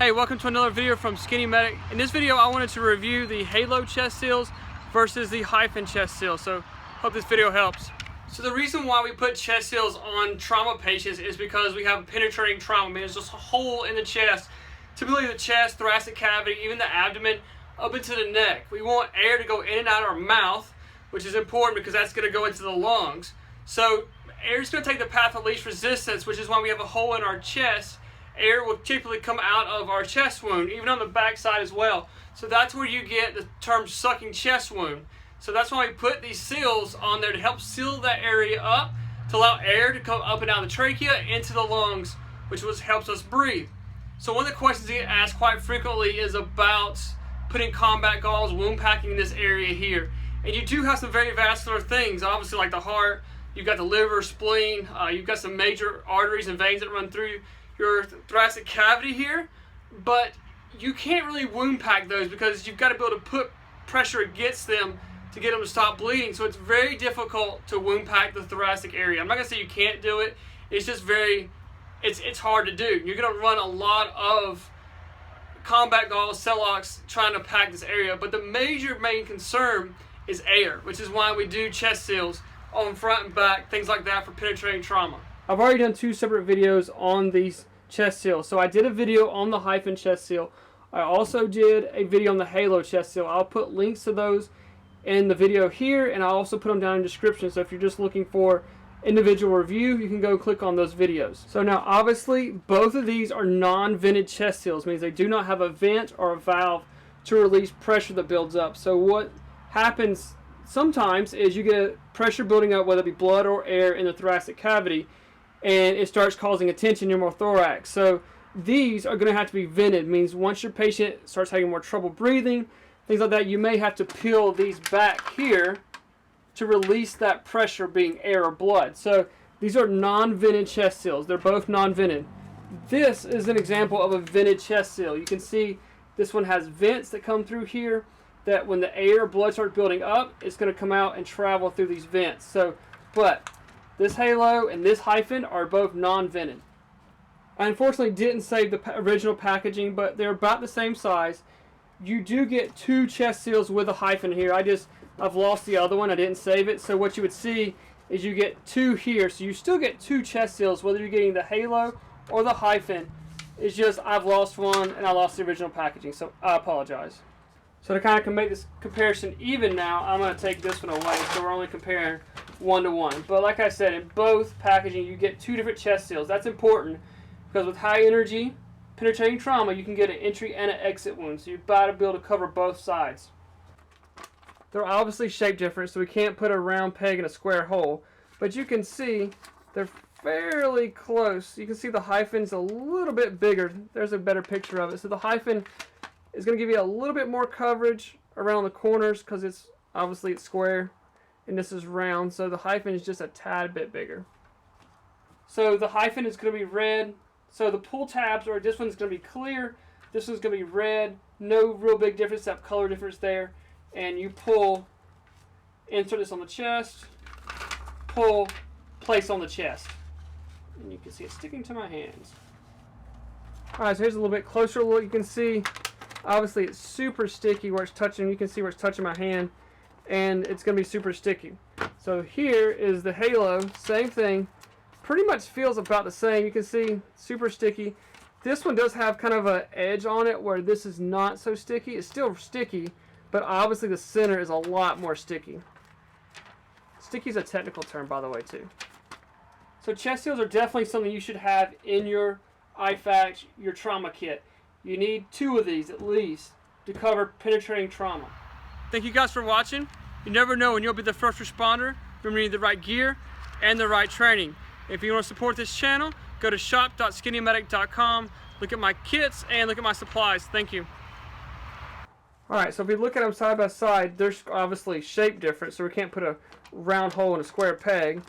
Hey, welcome to another video from SkinnyMedic. In this video, I wanted to review the Halo chest seals versus the Hyfin chest seal. So, hope this video helps. So the reason why we put chest seals on trauma patients is because we have penetrating trauma. I mean, there's just a hole in the chest, typically the chest, thoracic cavity, even the abdomen, up into the neck. We want air to go in and out of our mouth, which is important because that's going to go into the lungs. So air is going to take the path of least resistance, which is why we have a hole in our chest. Air will typically come out of our chest wound, even on the back side as well. So that's where you get the term sucking chest wound. So that's why we put these seals on there to help seal that area up, to allow air to come up and down the trachea into the lungs, which helps us breathe. So one of the questions you get asked quite frequently is about putting combat gauze, wound packing in this area here. And you do have some very vascular things, obviously like the heart, you've got the liver, spleen, you've got some major arteries and veins that run through your thoracic cavity here, but you can't really wound pack those because you've got to be able to put pressure against them to get them to stop bleeding. So it's very difficult to wound pack the thoracic area. I'm not gonna say you can't do it. It's just it's hard to do. You're gonna run a lot of combat gauze, Celox trying to pack this area, but the main concern is air, which is why we do chest seals on front and back, things like that for penetrating trauma. I've already done two separate videos on these chest seals. So I did a video on the Hyfin chest seal. I also did a video on the Halo chest seal. I'll put links to those in the video here, and I'll also put them down in the description. So if you're just looking for individual review, you can go click on those videos. So now obviously both of these are non-vented chest seals, means they do not have a vent or a valve to release pressure that builds up. So what happens sometimes is you get pressure building up, whether it be blood or air, in the thoracic cavity, and it starts causing a tension in your pneumothorax. So these are going to have to be vented. Means once your patient starts having more trouble breathing, things like that, you may have to peel these back here to release that pressure, being air or blood. So these are non-vented chest seals. They're both non-vented. This is an example of a vented chest seal. You can see this one has vents that come through here, that when the air or blood starts building up, it's going to come out and travel through these vents. So, but this Halo and this Hyfin are both non-vented. I unfortunately didn't save the original packaging, but they're about the same size. You do get two chest seals with a Hyfin here. I've lost the other one. I didn't save it. So what you would see is you get two here. So you still get two chest seals, whether you're getting the Halo or the Hyfin. It's just I've lost one and I lost the original packaging. So I apologize. So to kind of make this comparison even now, I'm going to take this one away. So we're only comparing 1-to-1. But like I said, in both packaging, you get two different chest seals. That's important because with high energy penetrating trauma, you can get an entry and an exit wound. So you've got to be able to cover both sides. They're obviously shaped different, so we can't put a round peg in a square hole. But you can see they're fairly close. You can see the Hyfin's a little bit bigger. There's a better picture of it. So the Hyfin is going to give you a little bit more coverage around the corners because it's square and this is round. So the Hyfin is just a tad bit bigger. So the Hyfin is going to be red. So the pull tabs, or this one's going to be clear. This one's going to be red. No real big difference except color difference there. And you pull, insert this on the chest, pull, place on the chest. And you can see it sticking to my hands. Alright, so here's a little bit closer look. You can see, obviously it's super sticky where it's touching. You can see where it's touching my hand. And it's going to be super sticky. So here is the Halo, same thing. Pretty much feels about the same. You can see super sticky. This one does have kind of an edge on it where this is not so sticky. It's still sticky, but obviously the center is a lot more sticky. Sticky is a technical term, by the way, too. So chest seals are definitely something you should have in your IFAK, your trauma kit. You need two of these at least to cover penetrating trauma. Thank you guys for watching. You never know when you'll be the first responder. Remember, you need the right gear and the right training. If you want to support this channel, go to shop.skinnymedic.com. Look at my kits and look at my supplies. Thank you. Alright, so if we look at them side by side, they're obviously shaped different, so we can't put a round hole in a square peg.